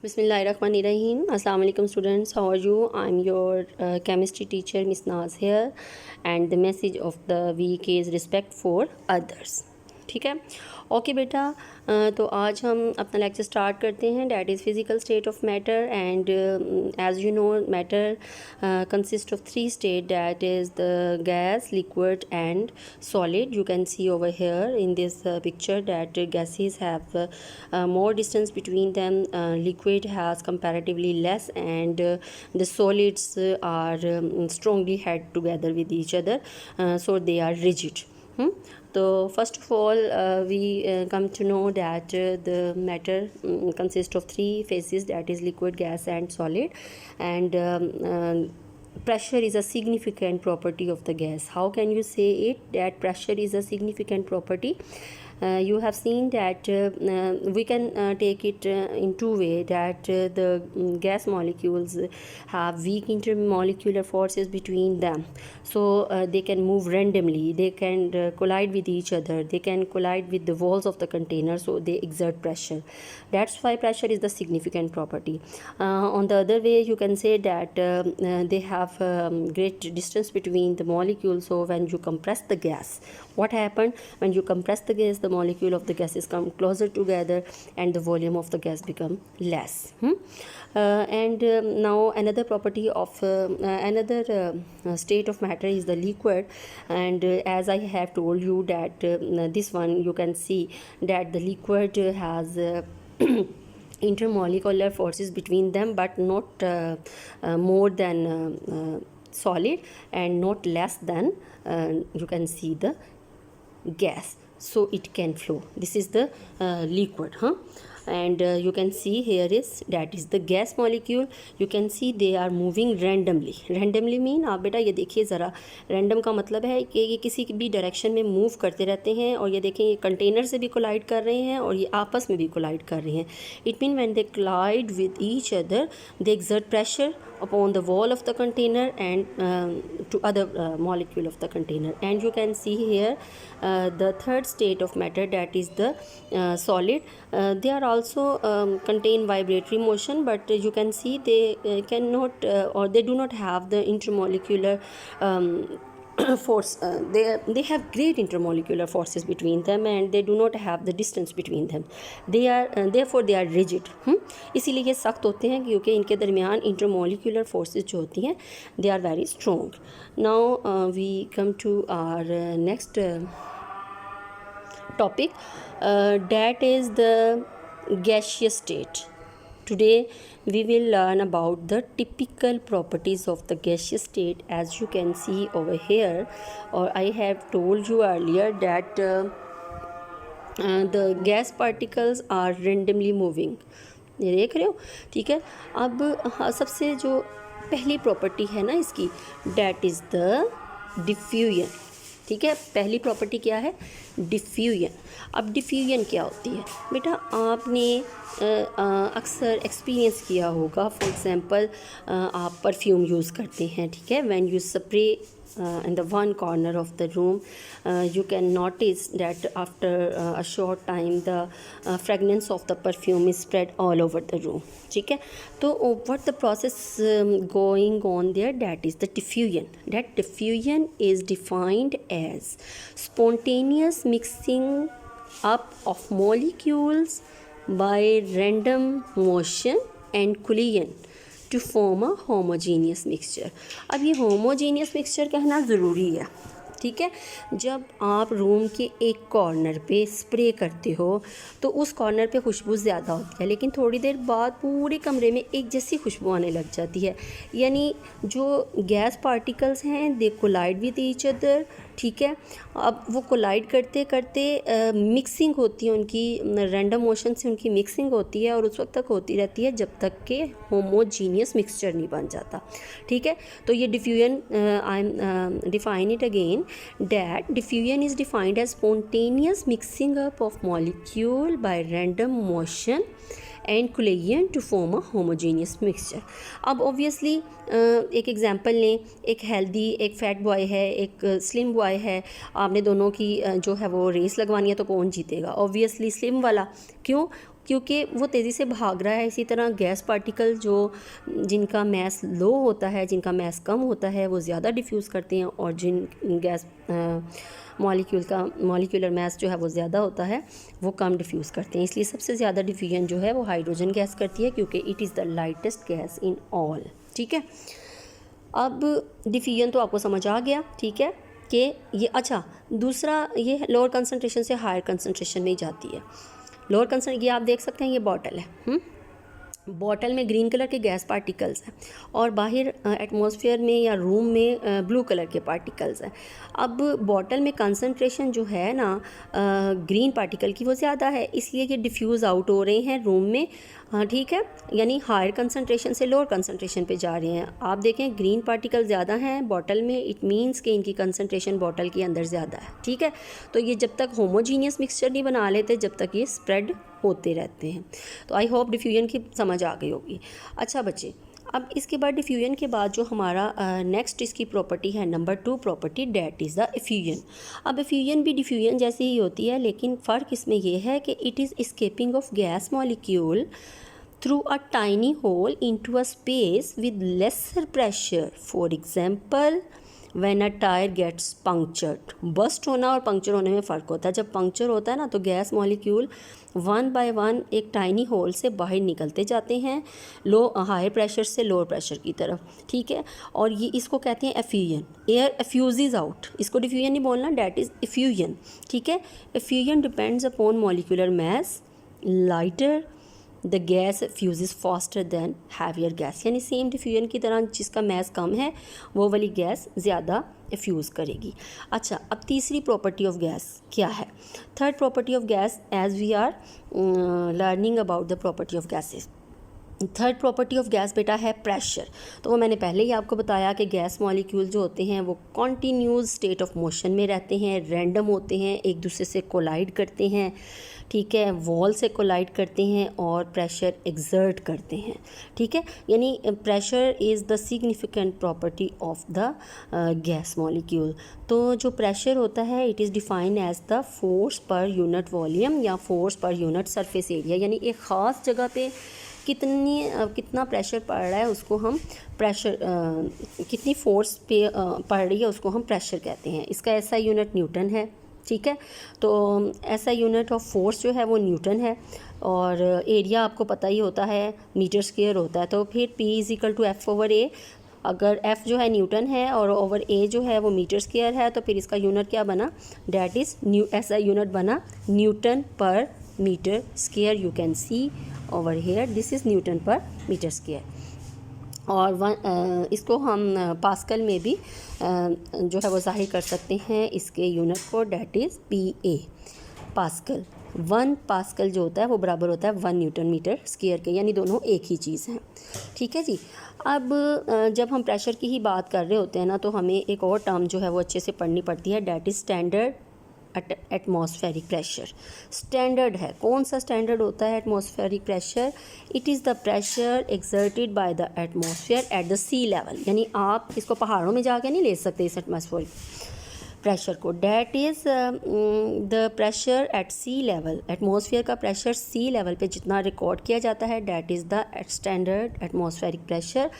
Bismillahirrahmanirrahim. Assalamu alaikum students. How are you? I'm your chemistry teacher Miss Naz here, and the message of the week is respect for others. ठीक है okay बेटा तो आज हम अपना lecture start करते हैं that is physical state of matter and as you know matter consist of three state that is the gas liquid and solid you can see over here in this picture that gases have more distance between them liquid has comparatively less and the solids are strongly held together with each other so they are rigid. So first of all we come to know that the matter consists of three phases, that is liquid, gas and solid, and pressure is a significant property of the gas. How can you say it that pressure is a significant property? You have seen that we can take it in two ways, that the gas molecules have weak intermolecular forces between them, so they can move randomly, they can collide with each other, they can collide with the walls of the container, so they exert pressure. That's why pressure is the significant property. On the other way you can say that they have great distance between the molecules, so when you compress the gas, what happened when you compress the gas, the molecule of the gases come closer together and the volume of the gas become less. And now another property of another state of matter is the liquid, and as I have told you that this one you can see that the liquid has intermolecular forces between them, but not more than solid and not less than you can see the gas, so it can flow. This is the liquid, and you can see here is that is the gas molecule. You can see they are moving randomly mean आप बेटा ये देखिए ज़रा, random का मतलब है कि ये किसी भी डायरेक्शन में मूव करते रहते हैं, और ये देखें ये कंटेनर से भी कोलाइड कर रहे हैं और ये आपस में भी कोलाइड कर रहे हैं. It mean when they collide with each other they exert pressure upon the wall of the container and to other molecule of the container. And you can see here the third state of matter, that is the solid. They are also contain vibratory motion, but you can see they cannot or they do not have the intermolecular force. They have great intermolecular forces between them and they do not have the distance between them. They are therefore they are rigid. इसीलिए ये सख्त होते हैं क्योंकि इनके दरमियान intermolecular forces जो होती हैं they are very strong. Now we come to our next topic, that is the gaseous state. Today we will learn about the typical properties of the gaseous state. As you can see over here, or I have told you earlier that the gas particles are randomly moving. ये देख रहे हो, ठीक है. अब सबसे जो पहली प्रॉपर्टी है ना इसकी, that is the diffusion. ठीक है, पहली प्रॉपर्टी क्या है, डिफ्यूजन. अब डिफ्यूजन क्या होती है बेटा, आपने अक्सर एक्सपीरियंस किया होगा. फॉर एग्जांपल आप परफ्यूम यूज़ करते हैं, ठीक है. When you spray in the one corner of the room, you can notice that after a short time the fragrance of the perfume is spread all over the room. ठीक है, तो what the process going on there, that is the diffusion. That diffusion is defined as spontaneous mixing up of molecules by random motion and collision to form a homogeneous mixture. अब ये homogeneous mixture कहना ज़रूरी है, ठीक है. जब आप room के एक कॉर्नर पे स्प्रे करते हो तो उस कॉर्नर पे खुशबू ज़्यादा होती है, लेकिन थोड़ी देर बाद पूरे कमरे में एक जैसी खुशबू आने लग जाती है. यानी जो गैस पार्टिकल्स हैं दे कोलाइड विद ईच अदर, ठीक है. अब वो कोलाइड करते करते मिक्सिंग होती है उनकी, रैंडम मोशन से उनकी मिक्सिंग होती है और उस वक्त तक होती रहती है जब तक कि होमोजीनियस मिक्सचर नहीं बन जाता, ठीक है. तो ये diffusion I am define it again, that diffusion is defined as spontaneous mixing up of molecule by random motion and collision to form a homogeneous mixture. अब obviously एक एग्जांपल लें, एक हेल्दी एक फैट बॉय है, एक slim boy है, आपने दोनों की जो है वो रेस लगवानी है तो कौन जीतेगा? ऑब्वियसली स्लिम वाला. क्यों? क्योंकि वो तेज़ी से भाग रहा है। इसी तरह गैस पार्टिकल जो जिनका मैस लो होता है, जिनका मैस कम होता है, वो ज़्यादा डिफ्यूज़ करते हैं, और जिन गैस मॉलिक्यूलर मैस जो है वो ज़्यादा होता है, वो कम डिफ्यूज़ करते हैं। इसलिए सबसे ज़्यादा डिफ्यूजन जो है वो हाइड्रोजन गैस करती है, क्योंकि it is the lightest gas in all. ठीक है, अब डिफ्यूजन तो आपको समझ आ गया। ठीक है कि ये अच्छा, दूसरा ये लोअर कंसनट्रेशन से हायर कंसनट्रेशन में ही जाती है। लोअर कंसनट्रेशन, ये आप देख सकते हैं, ये बॉटल है। बॉटल में ग्रीन कलर के गैस पार्टिकल्स हैं, और बाहर एटमॉस्फेयर में या रूम में ब्लू कलर के पार्टिकल्स हैं। अब बॉटल में कंसंट्रेशन जो है ना ग्रीन पार्टिकल की, वो ज़्यादा है, इसलिए ये डिफ्यूज़ आउट हो रहे हैं रूम में। हाँ ठीक है, यानी हायर कंसंट्रेशन से लोअर कंसंट्रेशन पे जा रहे हैं। आप देखें ग्रीन पार्टिकल ज़्यादा हैं बॉटल में, इट मीन्स कि इनकी कंसंट्रेशन बॉटल के अंदर ज़्यादा है। ठीक है, तो ये जब तक होमोजीनियस मिक्सचर नहीं बना लेते, जब तक ये स्प्रेड होते रहते हैं। तो आई होप डिफ्यूजन की समझ आ गई होगी। अच्छा बच्चे, अब इसके बाद डिफ्यूजन के बाद जो हमारा नेक्स्ट इसकी प्रॉपर्टी है, number 2 property, that is the effusion. अब एफ्यूजन भी डिफ्यूजन जैसी ही होती है, लेकिन फ़र्क इसमें यह है कि it is escaping of gas molecule through a tiny hole into a space with lesser pressure. For example when a tyre gets punctured. Burst होना और पंक्चर होने में फ़र्क होता है। जब पंक्चर होता है ना, तो gas molecule one by one एक टाइनी होल से बाहर निकलते जाते हैं, हायर प्रेशर से लोअर प्रेशर की तरफ। ठीक है, और ये इसको कहते हैं एफ्यूजन। एयर एफ्यूजेज आउट, इसको डिफ्यूजन नहीं बोलना, डैट इज़ एफ्यूजन। ठीक है, effusion depends upon molecular mass. Lighter the gas fuses faster than heavier gas, यानी सेम डिफ्यूजन की तरह जिसका मैस कम है वो वाली गैस ज़्यादा फ्यूज़ करेगी। अच्छा, अब तीसरी प्रॉपर्टी ऑफ गैस क्या है? Third property of gas, as we are learning about the property of gases. Third property of gas बेटा है प्रेशर। तो वो मैंने पहले ही आपको बताया कि गैस मॉलिक्यूल जो होते हैं वो कॉन्टीन्यूस स्टेट ऑफ मोशन में रहते हैं, रैंडम होते हैं, एक दूसरे से कोलाइड करते हैं। ठीक है, वॉल से कोलाइड करते हैं और प्रेशर एग्जर्ट करते हैं। ठीक है, यानी pressure is the significant property of the gas molecule. तो जो प्रेशर होता है it is defined as the force per unit volume या force per unit surface area, यानी एक ख़ास जगह पे कितना प्रेशर पड़ रहा है उसको हम प्रेशर, कितनी फोर्स पे पड़ रही है उसको हम प्रेशर कहते हैं। इसका ऐसा यूनिट न्यूटन है। ठीक है, तो ऐसा यूनिट ऑफ फोर्स जो है वो न्यूटन है, और एरिया आपको पता ही होता है मीटर स्क्वायर होता है। तो फिर P = F/A, अगर F जो है न्यूटन है और ओवर A जो है वो मीटर स्क्वायर है, तो फिर इसका यूनिट क्या बना, डैट इज़ ऐसा यूनिट बना newton per metre square. You can see over here, this is newton per metre square. और इसको हम पास्कल में भी जो है वो ज़ाहिर कर सकते हैं इसके यूनिट को, that is PA pascal. 1 pascal जो होता है वो बराबर होता है 1 न्यूटन मीटर स्क्वायर के, यानी दोनों एक ही चीज़ हैं। ठीक है जी, अब जब हम प्रेशर की ही बात कर रहे होते हैं ना, तो हमें एक और टर्म जो है वो अच्छे से पढ़नी पड़ती है, that is standard atmospheric pressure. Standard है, कौन सा स्टैंडर्ड होता है atmospheric pressure? It is the pressure exerted by the atmosphere at the sea level, यानी आप इसको पहाड़ों में जाके नहीं ले सकते इस एटमॉस्फेरिक प्रेशर को। That is the pressure at sea level, atmosphere का प्रेशर सी लेवल पे जितना रिकॉर्ड किया जाता है, that is the standard atmospheric pressure.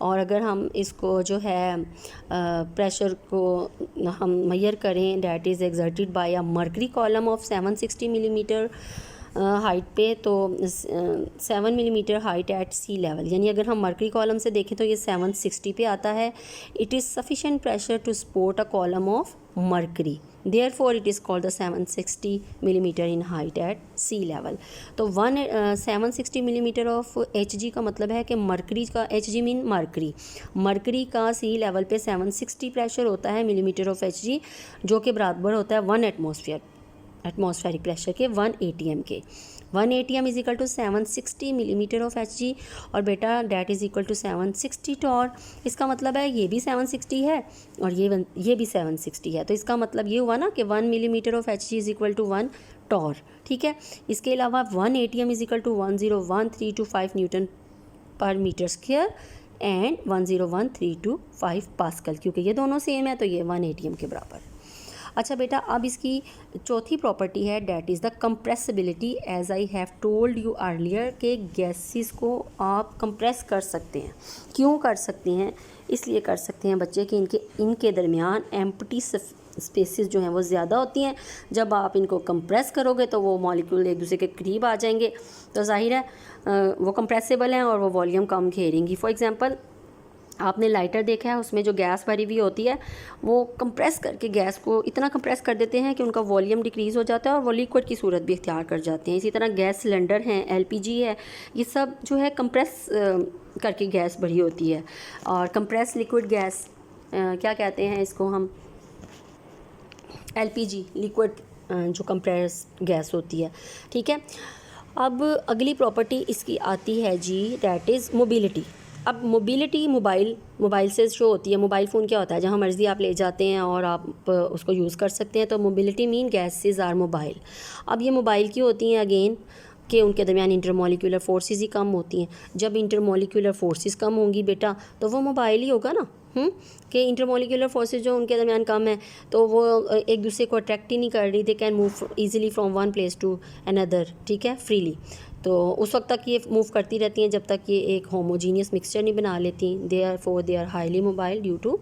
और अगर हम इसको जो है प्रेशर को हम मेजर करें, that is exerted by a mercury column of 760 millimetre height पे, तो 7 millimetre height at sea level, यानी अगर हम मर्करी कॉलम से देखें तो ये 760 पे आता है। It is sufficient pressure to support a column of mercury, therefore it is called the 760 millimetre in height at sea level. तो 760 मिलीमीटर ऑफ Hg का मतलब है कि मर्करी का, Hg मीन मर्करी का सी लेवल पे 760 प्रेशर होता है मिलीमीटर ऑफ Hg, जो कि बराबर होता है 1 एटमॉस्फेरिक प्रेशर के 1 ATM के। 1 ATM is equal to 760 millimetre of Hg, और बेटा that is equal to 760 torr. इसका मतलब है ये भी 760 है और ये भी 760 है, तो इसका मतलब ये हुआ ना कि 1 millimetre of Hg is equal to 1 torr. ठीक है, इसके अलावा 1 ATM is equal to 101,325 newton per metre square and 101,325 pascal, क्योंकि ये दोनों सेम है तो ये 1 ATM के बराबर। अच्छा बेटा, अब इसकी चौथी प्रॉपर्टी है that is the compressibility. As I have told you earlier के गैसेस को आप कंप्रेस कर सकते हैं। क्यों कर सकते हैं? इसलिए कर सकते हैं बच्चे कि इनके दरमियान एम्प्टी स्पेसेस जो हैं वो ज़्यादा होती हैं। जब आप इनको कंप्रेस करोगे तो वो मॉलिक्यूल एक दूसरे के करीब आ जाएंगे, तो जाहिर है वो कंप्रेसिबल हैं और वो वॉल्यूम कम घेरेंगी। फॉर एग्जांपल, आपने लाइटर देखा है, उसमें जो गैस भरी हुई होती है वो कंप्रेस करके गैस को इतना कंप्रेस कर देते हैं कि उनका वॉल्यूम डिक्रीज़ हो जाता है और वो लिक्विड की सूरत भी इख्तियार कर जाते हैं। इसी तरह गैस सिलेंडर हैं, एलपीजी है, ये सब जो है कंप्रेस करके गैस भरी होती है। और कंप्रेस लिक्विड गैस क्या कहते हैं इसको हम? एलपीजी, लिक्विड जो कंप्रेस गैस होती है। ठीक है, अब अगली प्रॉपर्टी इसकी आती है जी, दैट इज़ मोबिलिटी। अब मोबिलिटी मोबाइल से शो होती है। मोबाइल फ़ोन क्या होता है? जहाँ मर्ज़ी आप ले जाते हैं और आप उसको यूज़ कर सकते हैं। तो mobility mean gases are mobile. अब ये मोबाइल की होती हैं अगेन कि उनके दरमियान इंटरमॉलिक्यूलर फोर्सेस ही कम होती हैं। जब इंटरमॉलिक्यूलर फोर्सेस कम होंगी बेटा तो वो मोबाइल ही होगा ना। कि इंटरमॉलिक्यूलर फोर्सेस जो उनके दरमियान कम है तो वो एक दूसरे को अट्रैक्ट ही नहीं कर रही। They can move easily from one place to another, ठीक है, फ्रीली। तो उस वक्त तक ये मूव करती रहती हैं जब तक ये एक होमोजीनियस मिक्सचर नहीं बना लेती। They are highly mobile due to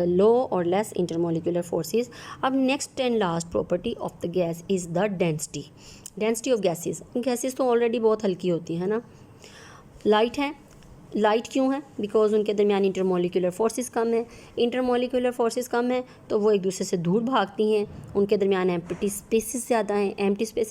low और लेस इंटरमॉलिक्यूलर फोर्सेस। अब next and last property of the gas is the density of gases तो ऑलरेडी बहुत हल्की होती है ना। लाइट है, लाइट क्यों है? बिकॉज उनके दरमियान इंटरमॉलिक्यूलर फोर्सेस कम है। इंटरमॉलिक्यूलर फोर्सेस कम है तो वो एक दूसरे से दूर भागती हैं। उनके दरमियान एम्प्टी स्पेसेस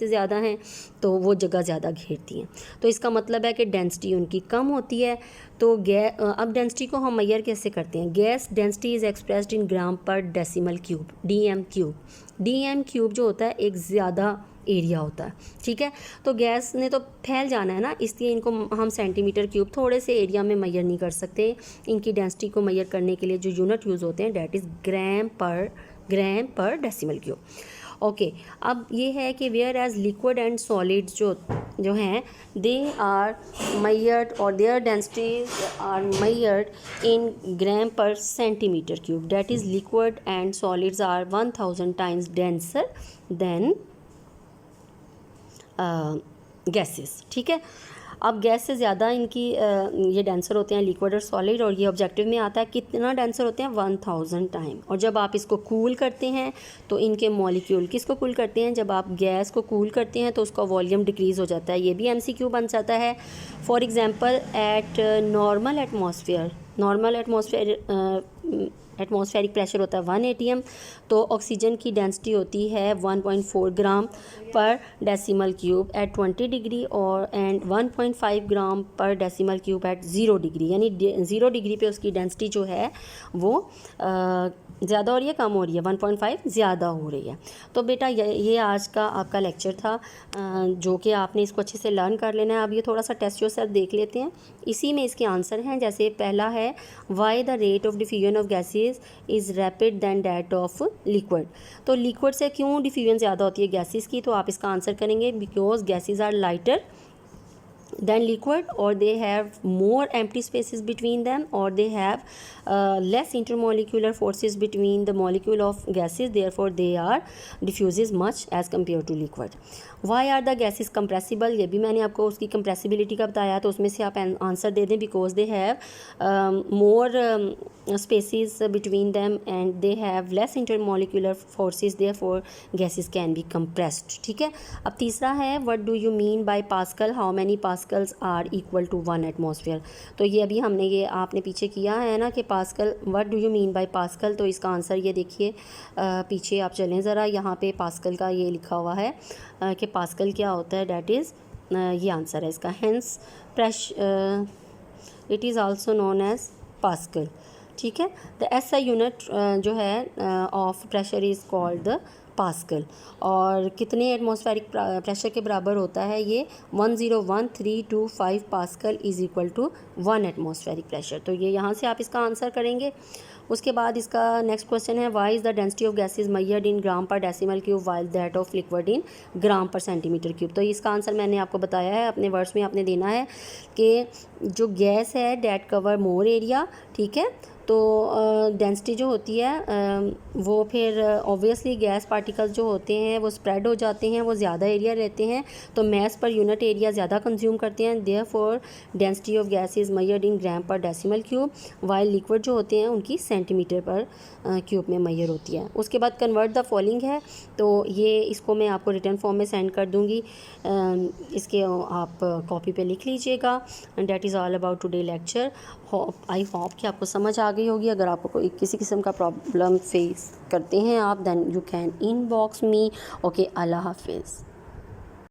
ज़्यादा हैं तो वो जगह ज़्यादा घेरती हैं। तो इसका मतलब है कि डेंसिटी उनकी कम होती है। तो अब डेंसिटी को हम मेजर कैसे करते हैं? Gas density is expressed in gram per decimal cube, DM cube जो होता है एक ज़्यादा एरिया होता है। ठीक है, तो गैस ने तो फैल जाना है ना, इसलिए इनको हम सेंटीमीटर क्यूब थोड़े से एरिया में मेजर नहीं कर सकते। इनकी डेंसिटी को मेजर करने के लिए जो यूनिट यूज़ होते हैं that is gram per decimal cube. Okay, अब ये है कि whereas liquid and solids जो हैं दे आर मेजर्ड और their densities are measured in gram per centimetre cube. That is liquid and solids are 1000 times denser than gases. ठीक है, अब गैस से ज़्यादा इनकी ये डेंसर होते हैं लिक्विड और सॉलिड, और ये ऑब्जेक्टिव में आता है कितना डेंसर होते हैं? 1000 टाइम। और जब आप इसको कूल करते हैं तो इनके मॉलिक्यूल किसको कूल करते हैं? जब आप गैस को कूल करते हैं तो उसका वॉल्यूम डिक्रीज़ हो जाता है। ये भी एमसीक्यू बन जाता है। For example, eight normal atmospheric pressure होता है 1 atm, तो ऑक्सीजन की डेंसिटी होती है 1.4 ग्राम per decimal cube eight 20 degree और and 1.5 gram per decimal cube eight 0 degree. यानी 0 डिग्री पे उसकी डेंसिटी जो है वो ज़्यादा हो रही है, कम हो रही है? 1.5 ज़्यादा हो रही है। तो बेटा ये आज का आपका लेक्चर था जो कि आपने इसको अच्छे से लर्न कर लेना है। अब ये थोड़ा सा टेस्ट योरसेल्फ देख लेते हैं। इसी में इसके आंसर हैं। जैसे पहला है, why the rate of diffusion of gases is rapid then that of liquid. तो लिक्विड से क्यों डिफ्यूजन ज़्यादा होती है गैसेस की? तो आप इसका आंसर करेंगे because gases are lighter than liquid, or they have more empty spaces between them, or they have less intermolecular forces between the molecule of gases, therefore they are diffuses much as compared to liquid. Why are the gases compressible? ये भी मैंने आपको उसकी compressibility का बताया, तो उसमें से आप आंसर दे दें because they have more spaces between them and they have less intermolecular forces, therefore gases can be compressed. ठीक है, अब तीसरा है, what do you mean by Pascal? How many Pascals are equal to 1 atmosphere? तो ये अभी हमने ये आपने पीछे किया है ना कि pascal, what do you mean by pascal? तो इसका आंसर ये देखिए, पीछे आप चलें ज़रा, यहाँ पे पास्कल का ये लिखा हुआ है कि पास्कल क्या होता है। डैट इज़ ये आंसर है इसका। Hence it is also known as pascal. ठीक है, द एसआई यूनिट जो है of pressure is called the pascal. और कितने एटमॉस्फेरिक प्रेशर के बराबर होता है ये? 101,325 pascal is equal to 1 atmospheric pressure. तो ये यहाँ से आप इसका आंसर करेंगे। उसके बाद इसका नेक्स्ट क्वेश्चन है, why is the density of gases measured in gram per decimal cube while that of liquid in gram per centimetre cube. तो इसका आंसर मैंने आपको बताया है, अपने वर्ड्स में आपने देना है कि जो गैस है डेट कवर मोर एरिया, ठीक है। तो डेंसिटी जो होती है वो फिर ऑब्वियसली गैस पार्टिकल्स जो होते हैं वो स्प्रेड हो जाते हैं, वो ज़्यादा एरिया रहते हैं, तो मैस पर यूनिट एरिया ज़्यादा कंज्यूम करते हैं। Therefore density of gas is measured in gram per decimal cube, while liquid जो होते हैं उनकी सेंटीमीटर पर क्यूब में मेजर होती है। उसके बाद कन्वर्ट द फॉलोइंग है, तो ये इसको मैं आपको रिटर्न फॉर्म में सेंड कर दूँगी, इसके आप कॉपी पे लिख लीजिएगा। And that is all about today lecture. I hope कि आपको समझ आ गई होगी। अगर आपको कोई किसी किस्म का प्रॉब्लम फेस करते हैं आप, then you can inbox me. Okay, अल्लाह हाफिज़।